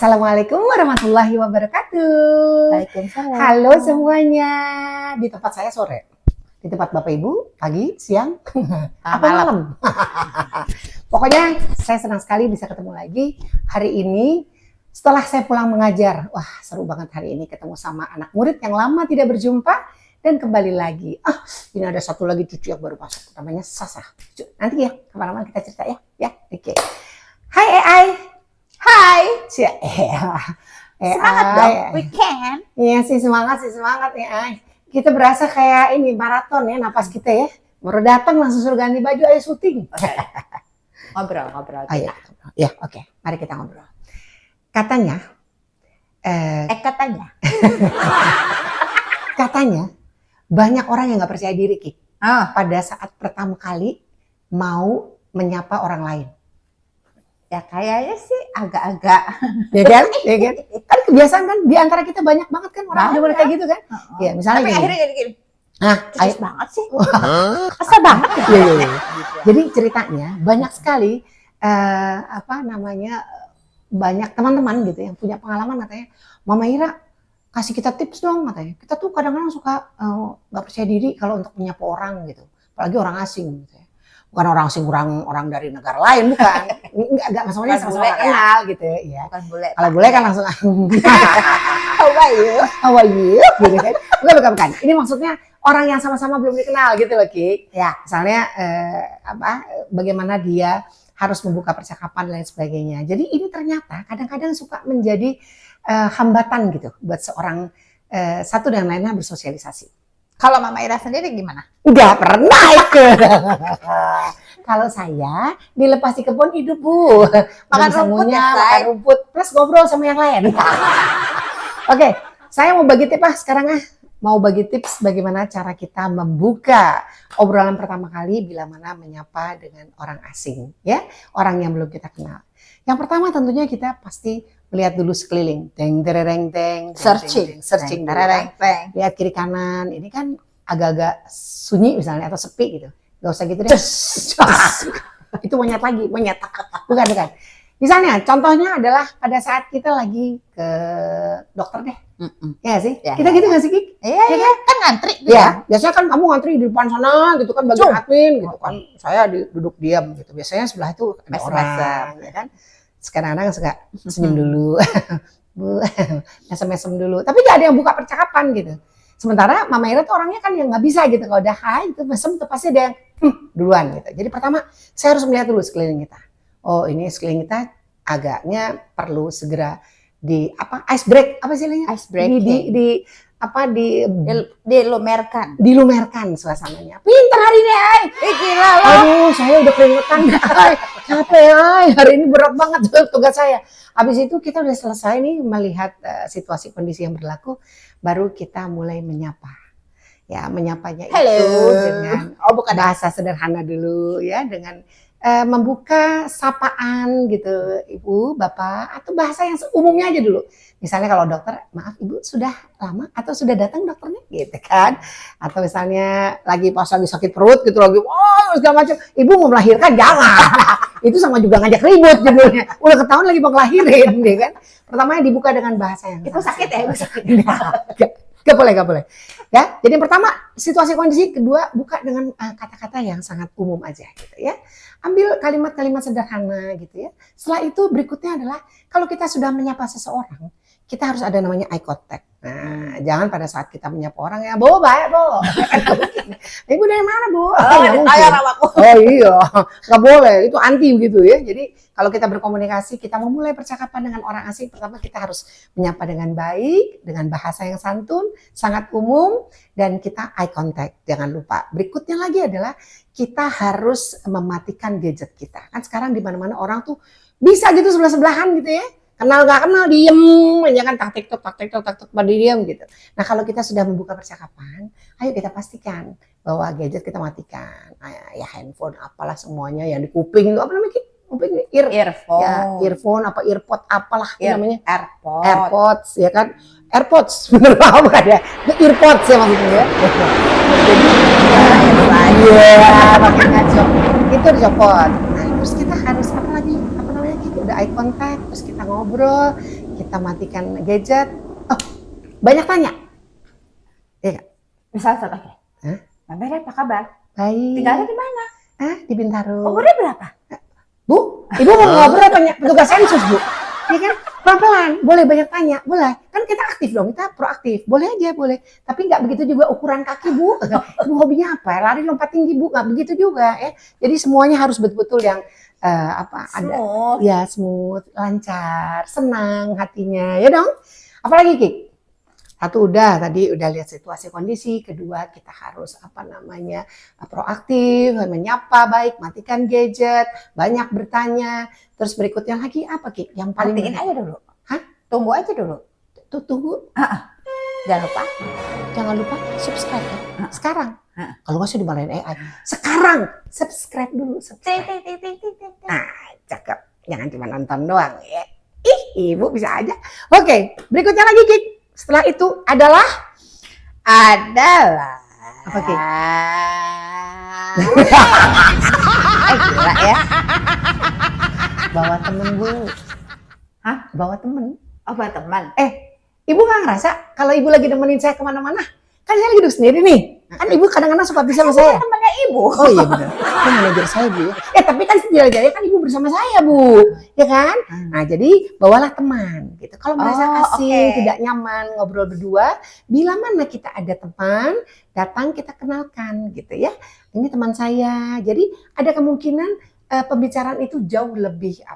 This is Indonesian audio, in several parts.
Assalamualaikum warahmatullahi wabarakatuh. Waalaikumsalam. Halo semuanya. Di tempat saya sore. Di tempat Bapak Ibu pagi, siang, apa malam. Pokoknya saya senang sekali bisa ketemu lagi hari ini setelah saya pulang mengajar. Wah, seru banget hari ini ketemu sama anak murid yang lama tidak berjumpa dan kembali lagi. Ini ada satu lagi cucu yang baru masuk, namanya Sasa. Nanti ya, kemana-mana kita cerita ya. Ya, oke. Hai AI. Hai, Semangat dong, we can. Iya sih semangat ya. Kita berasa kayak ini maraton ya, napas kita ya. Baru datang langsung suruh ganti baju, ayo syuting. Ngobrol. Ayo, ya oke. Mari kita ngobrol. Katanya, katanya banyak orang yang nggak percaya diri Ki. Pada saat pertama kali mau menyapa orang lain. Ya kayaknya sih agak-agak. Ya kan? Kan kebiasaan kan di antara kita banyak banget kan orang udah kayak gitu kan? Iya, misalnya tapi gini. akhirnya gini. Ayo Banget sih. Kesel banget. Iya. Jadi ceritanya banyak sekali banyak teman-teman gitu yang punya pengalaman katanya, Mama Ira kasih kita tips dong katanya. Kita tuh kadang-kadang suka nggak percaya diri kalau untuk menyapa orang gitu, apalagi orang asing gitu ya. Bukan orang asing, orang dari negara lain, bukan. Enggak maksudnya sama-sama kenal gitu ya. Bukan bule. Kalau bule kan langsung How are you? Gitu kan. Bukan. Ini maksudnya orang yang sama-sama belum dikenal gitu loh, Ki. Ya. Misalnya bagaimana dia harus membuka percakapan dan lain sebagainya. Jadi ini ternyata kadang-kadang suka menjadi hambatan gitu buat seorang satu dan lainnya bersosialisasi. Kalau Mama Ira sendiri gimana? Nggak pernah ikut. Kalau saya dilepas di kebun hidup Bu. Makan rumput ya, makan rumput plus ngobrol sama yang lain. Oke, saya mau bagi tips sekarang mau bagi tips bagaimana cara kita membuka obrolan pertama kali bila mana menyapa dengan orang asing, ya, orang yang belum kita kenal. Yang pertama tentunya kita pasti melihat dulu sekeliling, searching dulu, lihat kiri kanan. Ini kan agak-agak sunyi misalnya atau sepi gitu, nggak usah gitu deh. Itu monyet lagi, bukan. Misalnya, contohnya adalah pada saat kita lagi ke dokter deh, ya sih, kita gitu nggak sih Kik? Iya, kan ngantri. Ya, biasanya kan kamu ngantri di depan sana gitu kan bagian admin gitu kan, saya duduk diam gitu. Biasanya sebelah itu ada orang, ya kan? Sekarang suka senyum dulu, mesem-mesem dulu. Tapi gak ada yang buka percakapan gitu. Sementara Mama Ira tuh orangnya kan yang nggak bisa gitu. Kalau udah hai itu mesem tuh pasti ada yang duluan gitu. Jadi pertama saya harus melihat dulu sekeliling kita. Oh ini sekeliling kita agaknya perlu segera ice break, apa sih namanya? Ice breaking. Dilumerkan suasananya. Pintar hari ini, Ay. Gila loh. Aduh, saya udah keringetan, Ay. Capek, Ay. Hari ini berat banget tugas saya. Habis itu kita udah selesai nih melihat situasi kondisi yang berlaku, baru kita mulai menyapa. Ya, menyapanya itu dengan bahasa sederhana dulu ya, dengan membuka sapaan gitu, Ibu, Bapak, atau bahasa yang umumnya aja dulu. Misalnya kalau dokter, maaf Ibu sudah lama atau sudah datang dokternya gitu kan. Atau misalnya lagi sakit perut gitu, lagi segala macam, Ibu mau melahirkan, jangan. Itu sama juga ngajak ribut judulnya. Udah ketahuan lagi mau ngelahirin deh kan. Pertamanya dibuka dengan bahasa yang Ibu sakit ya? Ibu sakit. Gak boleh. Ya, jadi yang pertama situasi kondisi, kedua buka dengan kata-kata yang sangat umum aja gitu ya. Ambil kalimat-kalimat sederhana gitu ya. Setelah itu berikutnya adalah kalau kita sudah menyapa seseorang, kita harus ada namanya eye contact. Nah, jangan pada saat kita menyapa orang ya, Bu, baik, Bu. Ibu dari mana, Bu? Oh iya, nggak boleh. Itu anti gitu ya. Jadi kalau kita berkomunikasi, kita memulai percakapan dengan orang asing, pertama kita harus menyapa dengan baik, dengan bahasa yang santun, sangat umum, dan kita eye contact. Jangan lupa. Berikutnya lagi adalah kita harus mematikan gadget kita. Kan sekarang di mana-mana orang tuh bisa gitu sebelah-sebelahan gitu ya. Kenal gak kenal diem aja kan, tak tiktok pada diem gitu. Nah kalau kita sudah membuka percakapan, ayo kita pastikan bahwa gadget kita matikan. Ya handphone apalah semuanya yang di kuping itu apa namanya Ki? Kuping earphone. Ya, earphone apa earpod apalah namanya. AirPods ya kan. AirPods bener apa bukan ya? Earpods ya maksudnya ya. Jadi pakai ngaco. Itu dicopot. Nah, terus kita harus apa lagi? Udah eye contact, terus kita ngobrol, kita matikan gadget. Oh, banyak tanya. Iya. Misal contohnya. Hah? Mbak Mary apa kabar? Baik. Tinggalnya di mana? Di Bintaro. Umurnya berapa? Bu, ibu mau ngobrol apa petugas sensus, Bu? Iya kan? Pelan-pelan, boleh banyak tanya, boleh. Kan kita aktif dong, kita proaktif. Boleh aja, boleh. Tapi nggak begitu juga ukuran kaki, Bu. Ibu hobinya apa? Lari lompat tinggi, Bu. Nggak begitu juga, ya. Jadi semuanya harus betul-betul yang ada. Smooth. Ya, smooth, lancar, senang hatinya, ya dong. Apalagi, Ki? Satu tadi udah lihat situasi kondisi, kedua kita harus proaktif, menyapa baik, matikan gadget, banyak bertanya, terus berikutnya lagi apa Ki? Yang paling Matiin aja dulu. Hah? Tunggu aja dulu. Tunggu, Jangan lupa. subscribe ya. Sekarang. Hah. Kalau nggak sih dimarahin AI. Sekarang subscribe dulu. Ting, Subscribe. ting, ting, ting, ting, ting. Nah, cakep. Jangan cuma nonton doang ya. Ih, ibu bisa aja. Oke, berikutnya lagi Ki. Setelah itu adalah apa Ki? Gila ya. Bawa temen Bu. Hah? Bawa temen. Oh, buat teman. Ibu nggak ngerasa kalau ibu lagi nemenin saya kemana-mana? Kan saya lagi duduk sendiri nih. Kan ibu kadang-kadang suka bisa sama saya. Temannya ibu. Oh iya benar. Itu manajer saya Bu ya. Tapi kan setidaknya kan ibu bersama saya Bu. Ya kan? Nah jadi bawalah teman gitu. Kalau merasa Oh, asing, oke. tidak nyaman ngobrol berdua, bila mana kita ada teman, datang kita kenalkan gitu ya. Ini teman saya. Jadi ada kemungkinan pembicaraan itu jauh lebih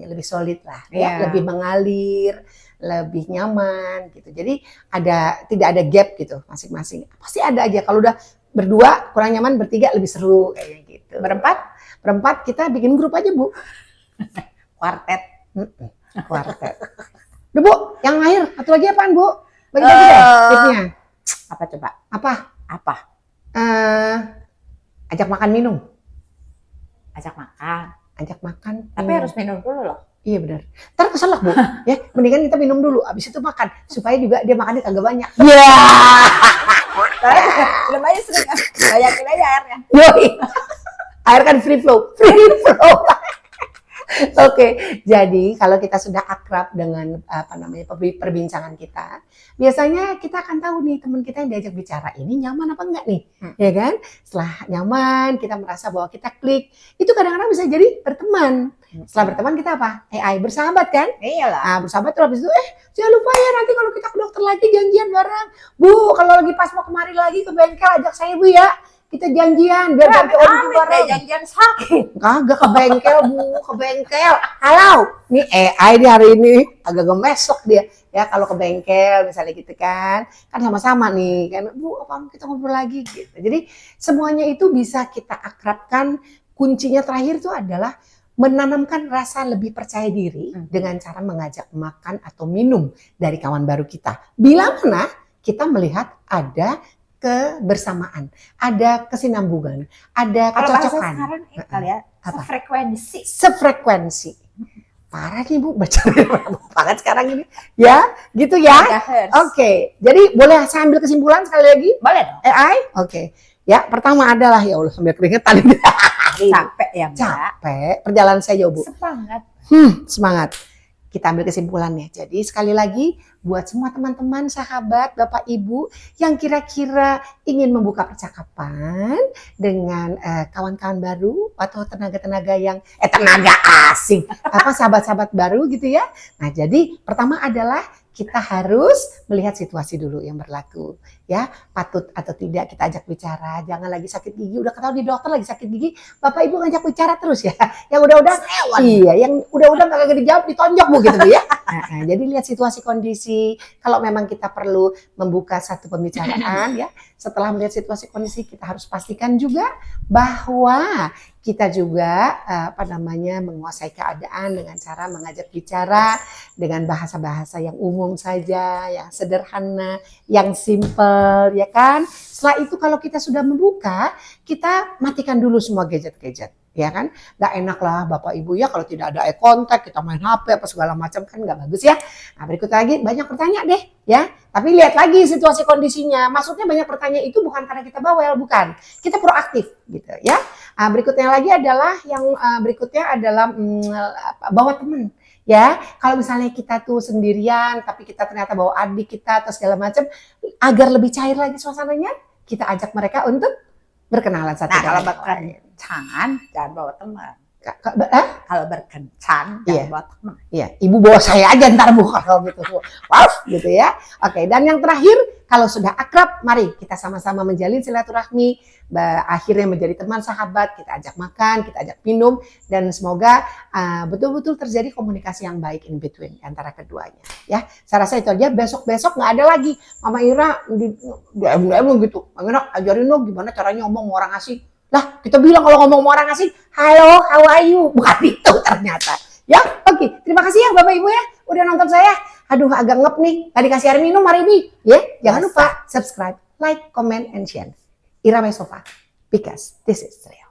lebih solid lah ya, Iya. lebih mengalir, lebih nyaman gitu. Jadi tidak ada gap gitu masing-masing. Pasti ada aja kalau udah berdua kurang nyaman, bertiga lebih seru kayaknya gitu. Berempat kita bikin grup aja Bu. Kuartet. Kuartet. Udah Bu, yang akhir satu lagi apaan Bu? Bagi-bagi deh tipsnya. Apa coba? Apa? Apa? Ajak makan minum. Ajak makan. Ajak makan. Tapi minum. harus minum dulu loh. Iya benar. Ntar keselak Bu. Ya, mendingan kita minum dulu, abis itu makan supaya juga dia makannya kagak banyak. Iya. Belum aja sering. Bayakin aja airnya. Yoi. Air kan free flow. Free flow. Oke, jadi kalau kita sudah akrab dengan perbincangan kita, biasanya kita akan tahu nih teman kita yang diajak bicara ini nyaman apa enggak nih, ya kan? Setelah nyaman, kita merasa bahwa kita klik, itu kadang-kadang bisa jadi berteman. Setelah berteman kita apa? AI, bersahabat kan? Iyalah. Nah, bersahabat terus habis itu, jangan lupa ya nanti kalau kita ke dokter lagi janjian bareng. Bu, kalau lagi pas mau kemari lagi ke bengkel ajak saya Bu ya. Kita janjian biar ganti ori bareng. Janjian sakit. Kagak ke bengkel Bu, ke bengkel. Halo, nih AI dia hari ini agak gemesok dia. Ya kalau ke bengkel misalnya gitu kan sama-sama nih kan Bu, apa kita ngobrol lagi gitu. Jadi semuanya itu bisa kita akrabkan. Kuncinya terakhir itu adalah menanamkan rasa lebih percaya diri dengan cara mengajak makan atau minum dari kawan baru kita. Bila mana kita melihat ada kebersamaan, ada kesinambungan, ada Kalau bahasa kecocokan. sekarang kali ya, Apa? sefrekuensi. Sefrekuensi. Parah nih Bu, baca banget sekarang ini. Ya, gitu ya. Megahertz. Oke, jadi boleh saya ambil kesimpulan sekali lagi? Boleh dong. AI? Oke. Ya, pertama adalah ya Allah sambil keringetan ini. Capek ya Mbak. Capek, perjalanan saya jauh Bu. Semangat. Semangat. Kita ambil kesimpulannya. Jadi sekali lagi buat semua teman-teman, sahabat, Bapak Ibu yang kira-kira ingin membuka percakapan dengan kawan-kawan baru atau tenaga-tenaga yang tenaga asing, sahabat-sahabat baru gitu ya. Nah, jadi pertama adalah kita harus melihat situasi dulu yang berlaku. Ya, patut atau tidak kita ajak bicara. Jangan lagi sakit gigi, udah ketahuan di dokter lagi sakit gigi, Bapak Ibu ngajak bicara terus ya. Yang udah-udah yang udah-udah kagak dijawab ditonjok Bu gitu Bu ya. Nah, jadi lihat situasi kondisi. Kalau memang kita perlu membuka satu pembicaraan ya, setelah melihat situasi kondisi kita harus pastikan juga bahwa kita juga menguasai keadaan dengan cara mengajak bicara dengan bahasa-bahasa yang umum saja, yang sederhana, yang simple, ya kan? Setelah itu kalau kita sudah membuka, kita matikan dulu semua gadget-gadget, ya kan? Gak enak lah Bapak Ibu ya kalau tidak ada eye contact, kita main HP apa segala macam kan gak bagus ya. Nah, berikut lagi banyak bertanya deh, ya. Tapi lihat lagi situasi kondisinya. Maksudnya banyak bertanya itu bukan karena kita bawel, bukan. Kita proaktif gitu ya. Berikutnya lagi adalah bawa teman Ya, kalau misalnya kita tuh sendirian, tapi kita ternyata bawa adik kita atau segala macam, agar lebih cair lagi suasananya, kita ajak mereka untuk berkenalan satu Nah, kalau dengan yang lain. berkencan jangan bawa teman. Hah? Kalau berkencan Iya. jangan bawa teman. Iya, ibu bawa saya aja ntar bu kalau gitu. Wow, gitu ya. Oke, dan yang terakhir, kalau sudah akrab, mari kita sama-sama menjalin silaturahmi, akhirnya menjadi teman sahabat, kita ajak makan, kita ajak minum, dan semoga betul-betul terjadi komunikasi yang baik in between antara keduanya. Ya, saya rasa itu aja. Besok-besok nggak ada lagi Mama Ira di DM gitu. Mama Ira ajarin dong gimana caranya ngomong sama orang asing. Lah, kita bilang kalau ngomong sama orang asing, halo, how are you? Bukan itu ternyata. Ya, oke. Terima kasih ya Bapak Ibu ya, udah nonton saya. Aduh, agak ngep nih. Tadi kasih air minum hari ini. Ya, jangan lupa subscribe, like, comment, and share. Ira My Sofa, because this is real.